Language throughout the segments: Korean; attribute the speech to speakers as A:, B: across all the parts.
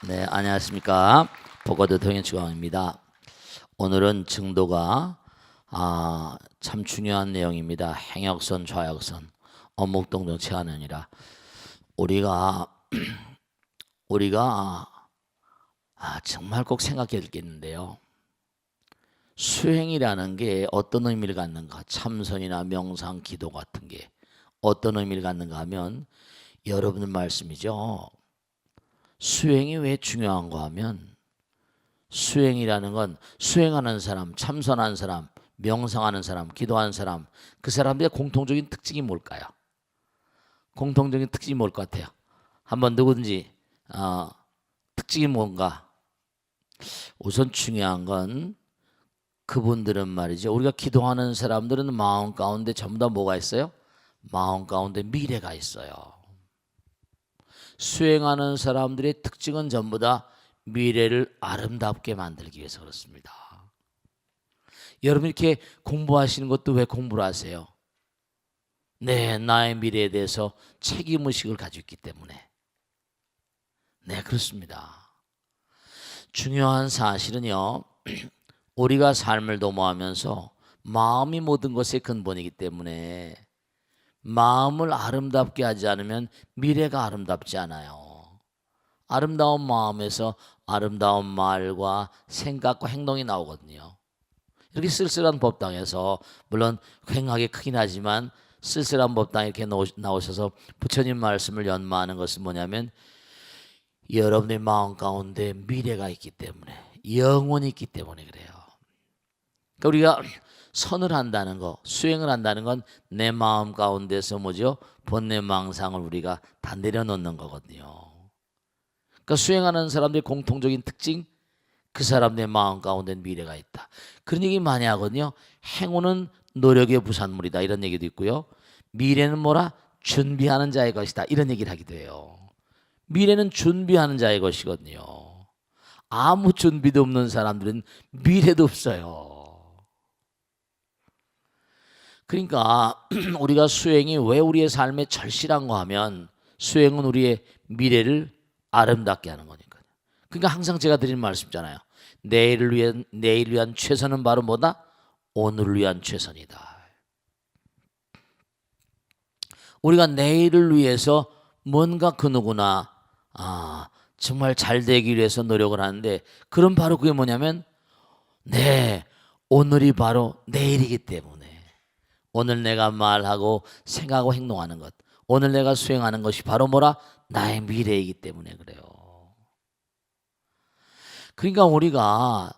A: 네, 안녕하십니까. 보거드 동현치광입니다. 오늘은 증도가 참 중요한 내용입니다. 행역선, 좌역선, 어묵동동 체하느니라. 우리가 정말 꼭 생각해야 되겠는데요. 수행이라는 게 어떤 의미를 갖는가? 참선이나 명상, 기도 같은 게 어떤 의미를 갖는가 하면 여러분들 말씀이죠. 수행이 왜 중요한가 하면 수행이라는 건 수행하는 사람, 참선하는 사람, 명상하는 사람, 기도하는 사람, 그 사람들의 공통적인 특징이 뭘까요? 공통적인 특징이 뭘 것 같아요? 한번 누구든지 특징이 뭔가? 우선 중요한 건 그분들은 말이죠. 우리가 기도하는 사람들은 마음 가운데 전부 다 뭐가 있어요? 마음 가운데 미래가 있어요. 수행하는 사람들의 특징은 전부 다 미래를 아름답게 만들기 위해서 그렇습니다. 여러분 이렇게 공부하시는 것도 왜 공부를 하세요? 네, 나의 미래에 대해서 책임의식을 가지고 있기 때문에. 네, 그렇습니다. 중요한 사실은요, 우리가 삶을 도모하면서 마음이 모든 것의 근본이기 때문에 마음을 아름답게 하지 않으면 미래가 아름답지 않아요. 아름다운 마음에서 아름다운 말과 생각과 행동이 나오거든요. 이렇게 쓸쓸한 법당에서 물론 횡하게 크긴 하지만 쓸쓸한 법당에 이렇게 나오셔서 부처님 말씀을 연마하는 것은 뭐냐면 여러분의 마음 가운데 미래가 있기 때문에 영혼이 있기 때문에 그래요. 그러니까 우리가 선을 한다는 거, 수행을 한다는 건 내 마음 가운데서 뭐죠? 본래 망상을 우리가 다 내려놓는 거거든요. 그러니까 수행하는 사람들의 공통적인 특징, 그 사람의 마음 가운데 미래가 있다. 그런 얘기 많이 하거든요. 행운은 노력의 부산물이다 이런 얘기도 있고요. 미래는 뭐라? 준비하는 자의 것이다 이런 얘기를 하기도 해요. 미래는 준비하는 자의 것이거든요. 아무 준비도 없는 사람들은 미래도 없어요. 그러니까 우리가 수행이 왜 우리의 삶에 절실한가 하면 수행은 우리의 미래를 아름답게 하는 거니까요. 그러니까 항상 제가 드리는 말씀 있잖아요. 내일을 위한 최선은 바로 뭐다? 오늘을 위한 최선이다. 우리가 내일을 위해서 뭔가 그 누구나 정말 잘 되기 위해서 노력을 하는데 그럼 바로 그게 뭐냐면 오늘이 바로 내일이기 때문에 오늘 내가 말하고 생각하고 행동하는 것, 오늘 내가 수행하는 것이 바로 뭐라? 나의 미래이기 때문에 그래요. 그러니까 우리가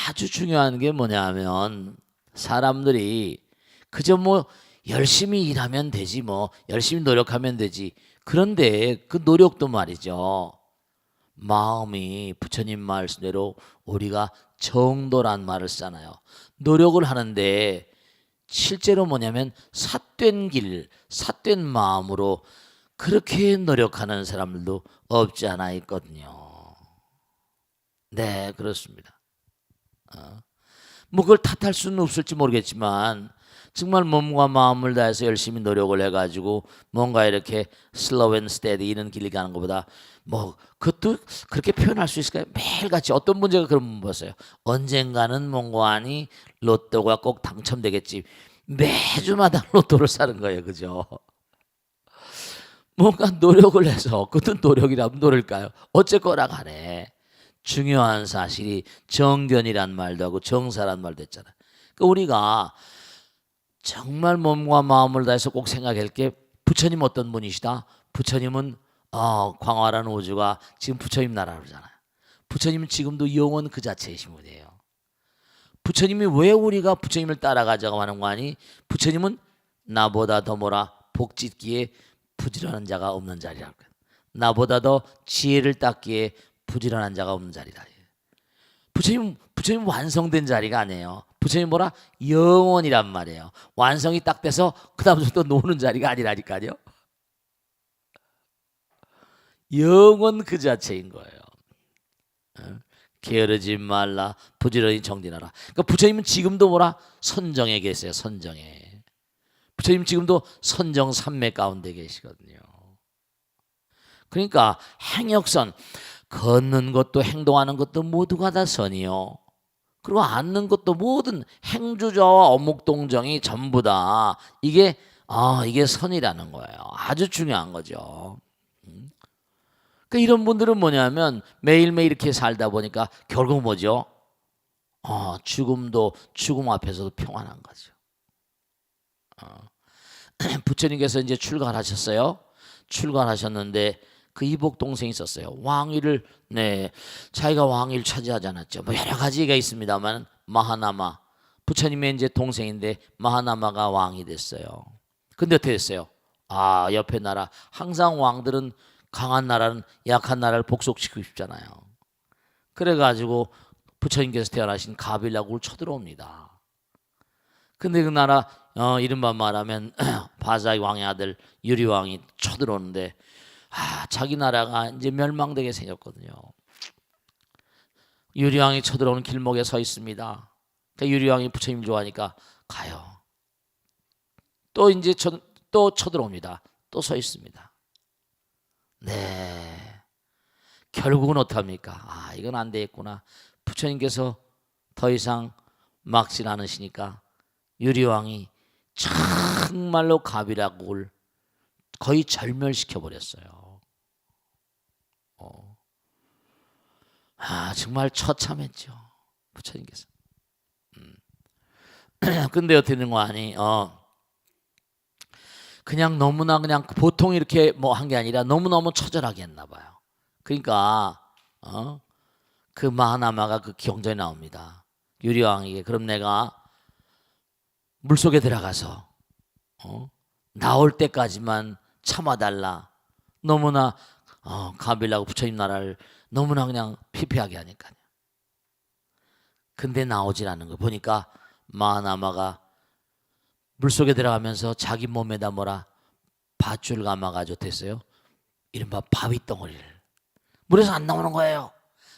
A: 아주 중요한 게 뭐냐면 사람들이 그저 뭐 열심히 일하면 되지 뭐 열심히 노력하면 되지. 그런데 그 노력도 말이죠. 마음이 부처님 말씀대로 우리가 정도란 말을 쓰잖아요. 노력을 하는데 실제로 뭐냐면 삿된 길, 삿된 마음으로 그렇게 노력하는 사람들도 없지 않아 있거든요. 네, 그렇습니다. 뭐 그걸 탓할 수는 없을지 모르겠지만 정말 몸과 마음을 다해서 열심히 노력을 해가지고 뭔가 이렇게 슬로우 앤 스테디 이런 길을 가는 것보다 뭐 그것도 그렇게 표현할 수 있을까요? 매일같이 어떤 문제가 그런 분 봤어요. 언젠가는 뭔가니 로또가 꼭 당첨되겠지. 매주마다 로또를 사는 거예요, 그죠? 뭔가 노력을 해서 그것도 노력이라면 노력일까요? 어쨌거나 간에 중요한 사실이 정견이란 말도 하고 정사란 말도 했잖아요. 그러니까 우리가 정말 몸과 마음을 다해서 꼭 생각할 게 부처님 어떤 분이시다? 부처님은 광활한 우주가 지금 부처님 나라로 잖아요. 부처님은 지금도 영원 그 자체이신 분이에요. 부처님이 왜 우리가 부처님을 따라가자고 하는 거 아니? 부처님은 나보다 더 뭐라 복짓기에 부지런한 자가 없는 자리라고. 나보다 더 지혜를 닦기에 부지런한 자가 없는 자리다. 부처님 완성된 자리가 아니에요. 부처님 뭐라? 영원이란 말이에요. 완성이 딱 돼서 그 다음부터 노는 자리가 아니라니까요. 영원 그 자체인 거예요. 게으르지 말라 부지런히 정진하라. 그러니까 부처님은 지금도 뭐라? 선정에 계세요. 선정에. 부처님 지금도 선정 삼매 가운데 계시거든요. 그러니까 행역선 걷는 것도 행동하는 것도 모두가 다 선이요. 그리고 앉는 것도 모든 행주자와 어묵동정이 전부 다 이게 선이라는 거예요. 아주 중요한 거죠. 그러니까 이런 분들은 뭐냐면 매일매일 이렇게 살다 보니까 결국 뭐죠? 죽음 앞에서도 평안한 거죠. 부처님께서 이제 출가하셨어요. 출가하셨는데 그 이복 동생이 있었어요. 왕위를 자기가 왕위를 차지하지 않았죠. 뭐 여러 가지가 있습니다만 마하나마 부처님의 이제 동생인데 마하나마가 왕이 됐어요. 근데 어떻게 됐어요? 옆에 나라 항상 왕들은 강한 나라는 약한 나라를 복속시키고 싶잖아요. 그래가지고 부처님께서 태어나신 가빌라국을 쳐들어옵니다. 근데 그 나라 이른바 말하면 바사의 왕의 아들 유리왕이 쳐들어오는데 자기 나라가 이제 멸망되게 생겼거든요. 유리왕이 쳐들어오는 길목에 서 있습니다. 그러니까 유리왕이 부처님 좋아하니까 가요. 또 이제 또 쳐들어옵니다. 또 서 있습니다. 결국은 어떡합니까? 이건 안 되겠구나. 부처님께서 더 이상 막질 않으시니까 유리왕이 정말로 가비라국을 거의 절멸시켜 버렸어요. 정말 처참했죠. 부처님께서. 근데 어떻게 된 거 아니? 그냥 너무나 그냥 보통 이렇게 뭐 한 게 아니라 너무너무 처절하게 했나 봐요. 그러니까 그 마하나마가 그 경전에 나옵니다. 유리왕에게 그럼 내가 물속에 들어가서 나올 때까지만 참아달라. 너무나 가빌라고 부처님 나라를 너무나 그냥 피폐하게 하니까요. 근데 나오질 않는 거 보니까 마하나마가 물속에 들어가면서 자기 몸에다 밧줄 감아가지고 됐어요. 이른바 바위덩어리를 물에서 안 나오는 거예요.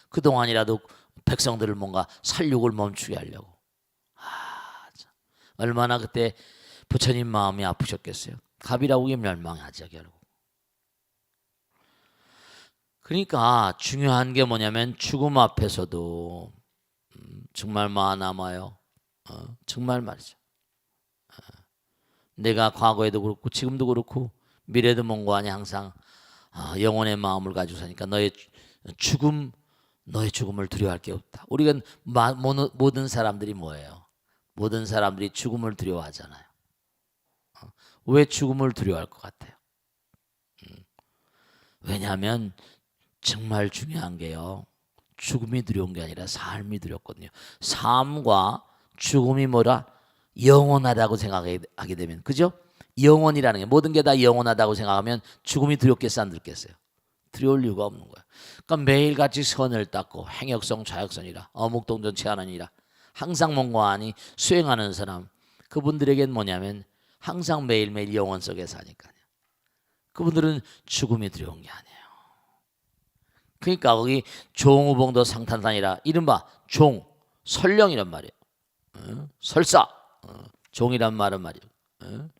A: 그동안이라도 백성들을 뭔가 살육을 멈추게 하려고. 얼마나 그때 부처님 마음이 아프셨겠어요. 가비라국이 멸망하죠 결국. 그러니까 중요한 게 뭐냐면 죽음 앞에서도 정말 마하나마요. 정말 말이죠. 내가 과거에도 그렇고 지금도 그렇고 미래도 먼거아니 항상 영혼의 마음을 가지고 사니까 너의 죽음을 두려워할 게 없다. 우리가 모든 사람들이 뭐예요? 모든 사람들이 죽음을 두려워하잖아요. 왜 죽음을 두려워할 것 같아요? 왜냐하면 정말 중요한 게요. 죽음이 두려운 게 아니라 삶이 두렵거든요. 삶과 죽음이 영원하다고 생각하게 되면, 그죠? 영원이라는 게 모든 게 다 영원하다고 생각하면 죽음이 두렵겠어 안 두렵겠어요? 두려울 이유가 없는 거예요. 그러니까 매일같이 선을 닦고 행역성 좌역선이라 어묵동전 체하느니라 항상 뭔가하니 수행하는 사람, 그분들에겐 뭐냐면 항상 매일매일 영원 속에 사니까요. 그분들은 죽음이 두려운 게 아니에요. 그러니까 거기 종우봉도 상탄산이라 이른바 설령이란 말이에요. 설사 종이란 말은 말이에요.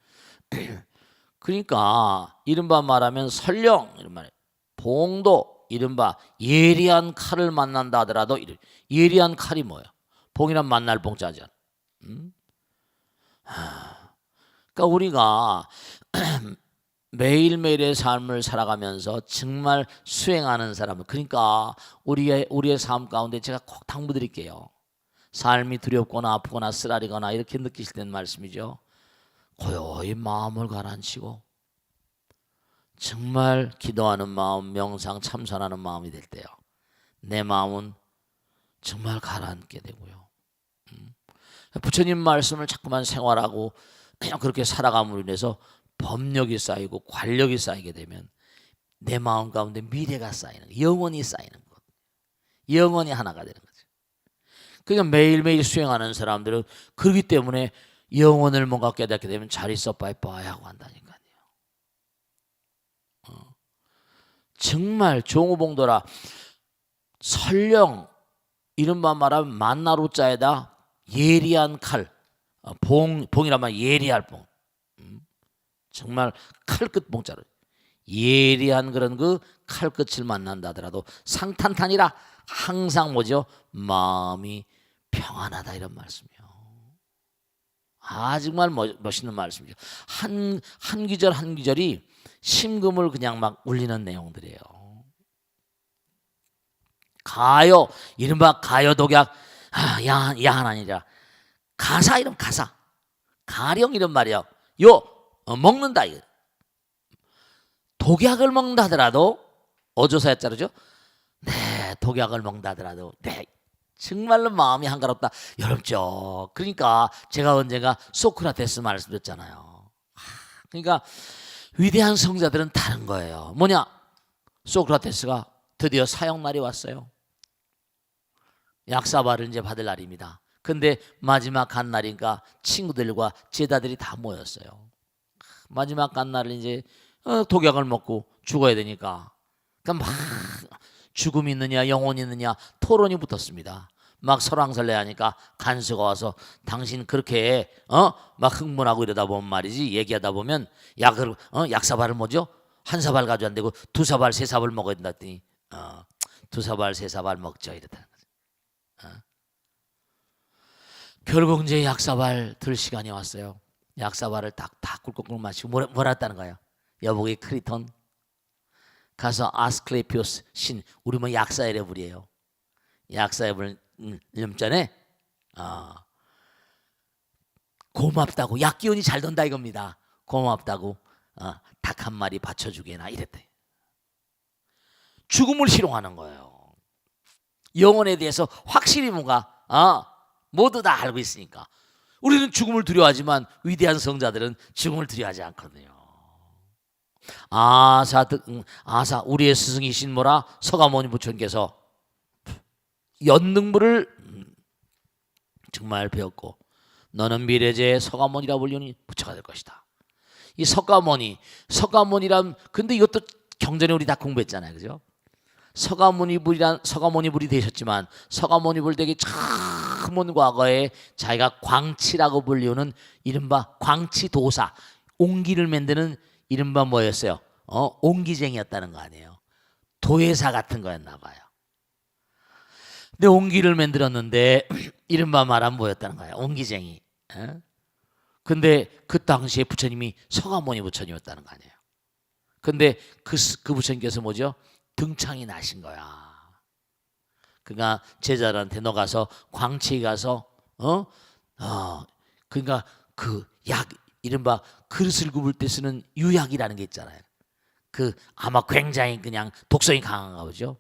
A: 그러니까 이른바 말하면 설령 이런 말이에요. 봉도 이른바 예리한 칼을 만난다 하더라도 예리한 칼이 뭐예요? 봉이란 만날 봉자죠. 그러니까 우리가 매일매일의 삶을 살아가면서 정말 수행하는 사람을, 그러니까 우리의 삶 가운데 제가 꼭 당부드릴게요. 삶이 두렵거나 아프거나 쓰라리거나 이렇게 느끼실 때는 말씀이죠. 고요히 마음을 가라앉히고 정말 기도하는 마음, 명상, 참선하는 마음이 될 때요. 내 마음은 정말 가라앉게 되고요. 부처님 말씀을 자꾸만 생활하고 그렇게 살아감으로 인해서 법력이 쌓이고 관력이 쌓이게 되면 내 마음 가운데 미래가 쌓이는 거예요. 영원히 쌓이는 것. 영원히 하나가 되는 거죠. 그러니까 매일매일 수행하는 사람들은 그렇기 때문에 영혼을 뭔가 깨닫게 되면 잘 있어 빠이빠이 하고 한다니까요. 정말 종우봉도라 설령 이른바 말하면 만나로자에다 예리한 칼, 봉이란 말 예리할 봉, 정말 칼끝 봉자로 예리한 그런 그 칼끝을 만난다 하더라도 상탄탄이라 항상 뭐죠? 마음이 평안하다 이런 말씀이요. 정말 멋있는 말씀이죠. 한 구절 한 구절이 심금을 그냥 막 울리는 내용들이에요. 가요, 이른바 가요 독약, 야한 아니라 가사 이름 가사, 가령 이런 말이요. 먹는다 이거. 독약을 먹는다 하더라도 어조사였자르죠. 네, 독약을 먹는다 하더라도 네, 정말로 마음이 한가롭다. 여럽죠. 그러니까 제가 언젠가 소크라테스 말씀드렸잖아요. 그러니까 위대한 성자들은 다른 거예요. 뭐냐? 소크라테스가 드디어 사형날이 왔어요. 약사발을 이제 받을 날입니다. 근데 마지막 간 날이니까 친구들과 제자들이 다 모였어요. 마지막 간 날을 이제 독약을 먹고 죽어야 되니까 그러니까 막 죽음이 있느냐 영혼이 있느냐 토론이 붙었습니다. 막 설왕설래하니까 간수가 와서 당신 그렇게 막 흥분하고 이러다 보면 말이지 얘기하다 보면 약사발을 뭐죠? 한 사발 가지고 안 되고 두 사발 세 사발 먹어야 된다 했더니 두 사발 세 사발 먹죠 이랬다는 거죠. 결국 이제 약사발 들 시간이 왔어요. 약사발을 다 꿀꺽꿀꺽 마시고 뭐라 했다는 거예요. 여보기 크리톤 가서 아스클레피오스 신, 우리 뭐 약사의 불이에요. 약사의 불 이름 전에 고맙다고, 약 기운이 잘 돈다 이겁니다. 고맙다고 닭 한 마리 받쳐주게나 이랬대. 죽음을 희롱하는 거예요. 영혼에 대해서 확실히 뭔가 모두 다 알고 있으니까. 우리는 죽음을 두려워하지만 위대한 성자들은 죽음을 두려워하지 않거든요. 우리의 스승이신 뭐라 서가모니 부처님께서 연능부를 정말 배웠고 너는 미래제의 서가모니라 불리니 부처가 될 것이다. 이 서가모니란 근데 이것도 경전에 우리 다 공부했잖아요, 그죠? 서가모니불이 되셨지만 서가모니불 되기 처음 과거에 자기가 광치라고 불리우는 이른바 광치도사, 옹기를 만드는 이른바 뭐였어요? 옹기쟁이였다는 거 아니에요. 도회사 같은 거였나 봐요. 근데 옹기를 만들었는데 이른바 말하면 뭐였다는 거예요? 옹기쟁이. 근데 그 당시에 부처님이 서가모니 부처님이었다는 거 아니에요. 근데 그 부처님께서 뭐죠? 등창이 나신 거야. 그러니까 제자들한테 너 가서 광치에 가서 그러니까 그 약 이른바 그릇을 굽을 때 쓰는 유약이라는 게 있잖아요. 그 아마 굉장히 그냥 독성이 강한가 보죠.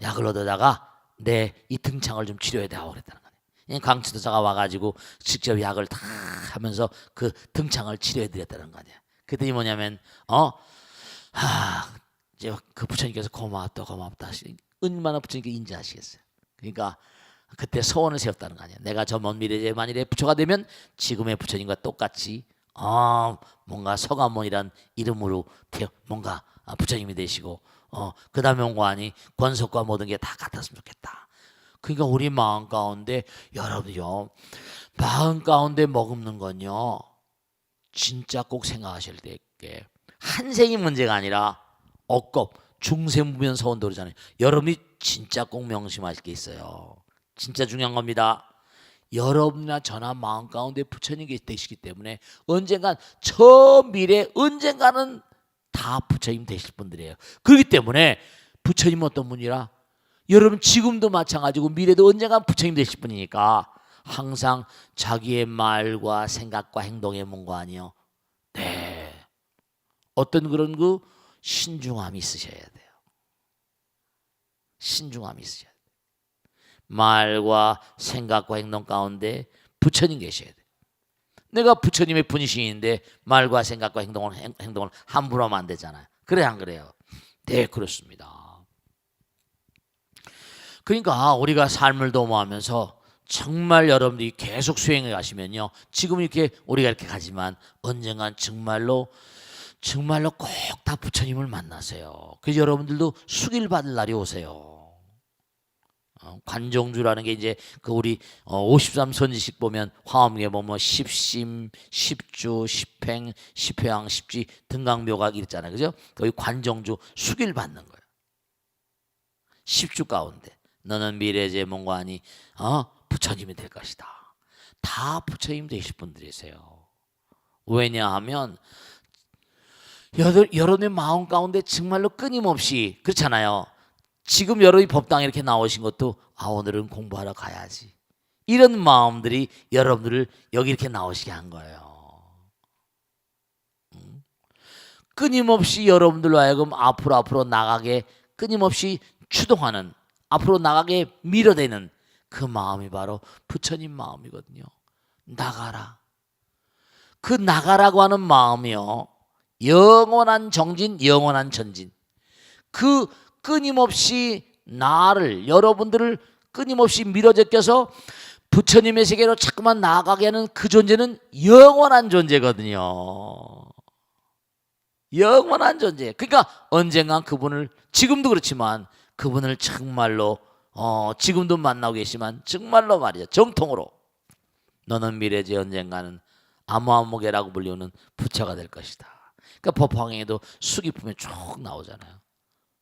A: 약을 얻어다가 내 이 등창을 좀 치료해야 되고 그랬다는 거예요. 광치도사가 와가지고 직접 약을 다 하면서 그 등창을 치료해 드렸다는 거 아니에요. 그랬더니 뭐냐면 이제 그 부처님께서 고맙다 얼마나 부처님께 인자하시겠어요. 그러니까 그때 소원을 세웠다는 거 아니에요. 내가 저 먼 미래에 만일에 부처가 되면 지금의 부처님과 똑같이 뭔가 서가모니란 이름으로 뭔가 부처님이 되시고 그 다음에 온 거 아니 권속과 모든 게 다 같았으면 좋겠다. 그러니까 우리 마음 가운데 여러분요, 마음 가운데 머금는 건요 진짜 꼭 생각하실 때 한생이 문제가 아니라 억겁 중세무변 서원도 그러잖아요. 여러분이 진짜 꼭 명심하실 게 있어요. 진짜 중요한 겁니다. 여러분이나 저나 마음 가운데 부처님이 되시기 때문에 언젠간 저 미래 언젠가는 다 부처님 되실 분들이에요. 그렇기 때문에 부처님은 어떤 분이라 여러분 지금도 마찬가지고 미래도 언젠간 부처님 되실 분이니까 항상 자기의 말과 생각과 행동에 뭔가 아니요. 네. 어떤 그런 그 신중함이 있으셔야 돼요. 신중함이 있으셔야 돼요. 말과 생각과 행동 가운데 부처님 계셔야 돼요. 내가 부처님의 분이신인데 말과 생각과 행동을 함부로 하면 안 되잖아요. 그래 안 그래요? 네, 그렇습니다. 그러니까 우리가 삶을 도모하면서 정말 여러분들이 계속 수행해 가시면요, 지금 이렇게 우리가 이렇게 가지만 언젠간 정말로 꼭 다 부처님을 만나세요. 그래서 여러분들도 수길 받을 날이 오세요. 관종주라는 게 이제 그 우리 53선지식 보면 화엄경에 보면 십심, 십주, 십행, 십회왕, 십지 등강묘각 이랬잖아요. 그죠? 거기 관종주 수길 받는 거예요. 십주 가운데 너는 미래의 제몽관이 부처님이 될 것이다. 다 부처님 되실 분들이세요. 왜냐하면 여러분의 마음 가운데 정말로 끊임없이 그렇잖아요. 지금 여러분이 법당에 이렇게 나오신 것도 오늘은 공부하러 가야지. 이런 마음들이 여러분들을 여기 이렇게 나오시게 한 거예요. 끊임없이 여러분들로 하여금 앞으로 나가게 끊임없이 추동하는, 앞으로 나가게 밀어대는 그 마음이 바로 부처님 마음이거든요. 나가라. 그 나가라고 하는 마음이요, 영원한 정진, 영원한 전진. 그 끊임없이 나를, 여러분들을 끊임없이 밀어제껴서 부처님의 세계로 자꾸만 나아가게 하는 그 존재는 영원한 존재거든요. 영원한 존재. 그러니까 언젠간 그분을, 지금도 그렇지만 그분을 정말로 지금도 만나고 계시지만 정말로 말이죠, 정통으로 너는 미래지 언젠가는 아무아무개라고 불리우는 부처가 될 것이다. 그러니까 법화경에도 수기품에 쭉 나오잖아요.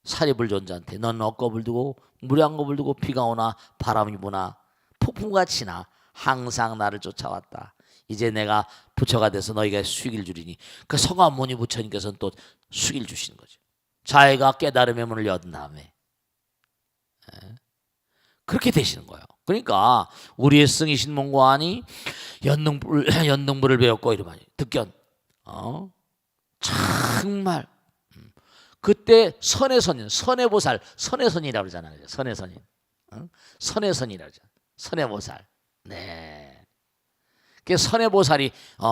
A: 사리불존자한테 너는 억겁을 두고 무량겁을 두고 비가 오나 바람이 부나 폭풍같이 나 항상 나를 쫓아왔다. 이제 내가 부처가 돼서 너희가 수익을 주리니, 그 성화모니 부처님께서는 또 수익을 주시는 거죠. 자기가 깨달음의 문을 여든 다음에 그렇게 되시는 거예요. 그러니까 우리의 승이신 몽고하니 연등불을 배웠고 이러면 득견 정말 그때 선의 선인, 선의 보살, 선의 선이라고 그러잖아요. 선의 선인, 선의 선이라고 그러잖아요. 선의 보살. 네. 그 선의 보살이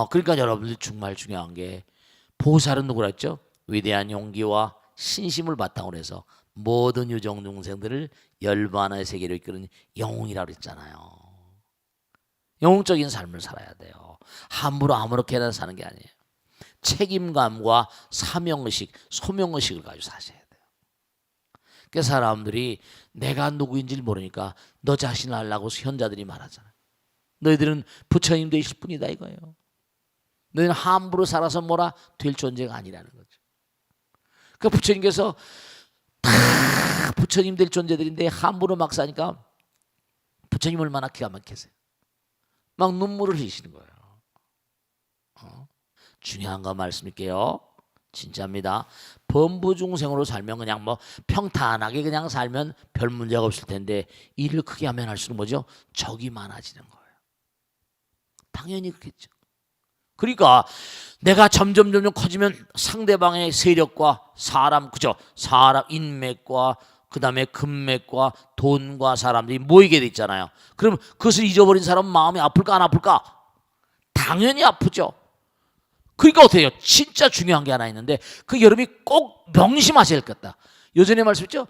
A: 그러니까 여러분들 정말 중요한 게, 보살은 누구라 했죠? 위대한 용기와 신심을 바탕으로 해서 모든 유정 중생들을 열반의 세계로 이끄는 영웅이라고 그랬잖아요. 영웅적인 삶을 살아야 돼요. 함부로 아무렇게나 사는 게 아니에요. 책임감과 사명의식, 소명의식을 가지고 사셔야 돼요. 그 사람들이 내가 누구인지를 모르니까 너 자신을 알라고 현자들이 말하잖아요. 너희들은 부처님 되실 뿐이다 이거예요. 너희는 함부로 살아서 뭐라 될 존재가 아니라는 거죠. 그 부처님께서 다 부처님 될 존재들인데 함부로 막 사니까 부처님 얼마나 기가 막히세요. 막 눈물을 흘리시는 거예요. 중요한 거 말씀드릴게요. 진짜입니다. 범부중생으로 살면 그냥 뭐 평탄하게 그냥 살면 별 문제가 없을 텐데, 일을 크게 하면 할수록 뭐죠? 적이 많아지는 거예요. 당연히 그렇겠죠. 그러니까 내가 점점 커지면 상대방의 세력과 사람, 그죠? 사람 인맥과 그다음에 금맥과 돈과 사람들이 모이게 돼 있잖아요. 그럼 그것을 잊어버린 사람은 마음이 아플까 안 아플까? 당연히 아프죠. 그러니까 어떻게 해요? 진짜 중요한 게 하나 있는데, 그 여러분이 꼭 명심하셔야 될 것 같다. 예전에 말씀했죠?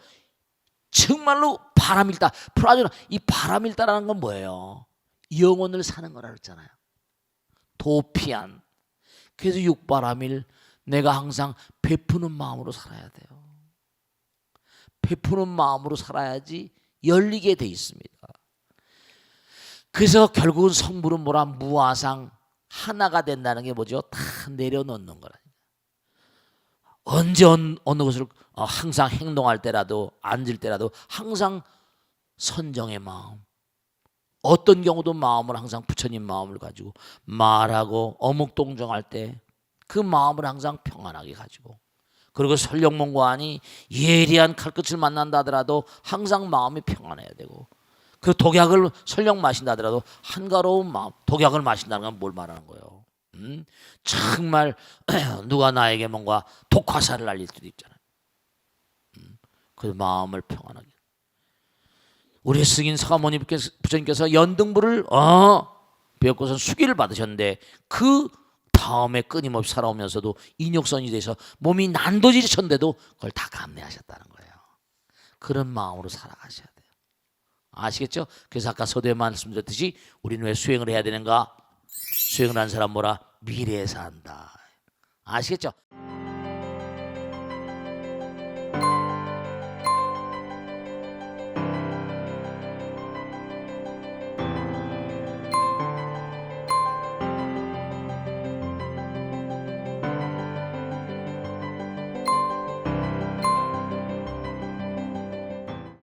A: 정말로 바람일다. 프라조나, 이 바람일다라는 건 뭐예요? 영혼을 사는 거라 그랬잖아요. 도피한. 그래서 육바람일, 내가 항상 베푸는 마음으로 살아야 돼요. 베푸는 마음으로 살아야지 열리게 돼 있습니다. 그래서 결국은 성불은 뭐라? 무아상, 하나가 된다는 게 뭐죠? 다 내려놓는 거라니까. 언제 어느 것을 항상 행동할 때라도 앉을 때라도 항상 선정의 마음, 어떤 경우도 마음을 항상 부처님 마음을 가지고 말하고 어묵동정할 때 그 마음을 항상 평안하게 가지고, 그리고 설령몽고하니 예리한 칼끝을 만난다 하더라도 항상 마음이 평안해야 되고, 그 독약을 설령 마신다 하더라도 한가로운 마음, 독약을 마신다는 건 뭘 말하는 거예요? 정말 누가 나에게 뭔가 독화살을 날릴 수도 있잖아요. 그 마음을 평안하게. 우리 승인 사가모니 부처님께서 연등불을 배웠고선 수기를 받으셨는데, 그 다음에 끊임없이 살아오면서도 인욕선이 돼서 몸이 난도질쳤는데도 그걸 다 감내하셨다는 거예요. 그런 마음으로 살아가셔야 돼요. 아시겠죠? 그래서 아까 서두에 말씀드렸듯이 우리는 왜 수행을 해야 되는가? 수행을 한 사람 뭐라? 미래에 산다. 아시겠죠?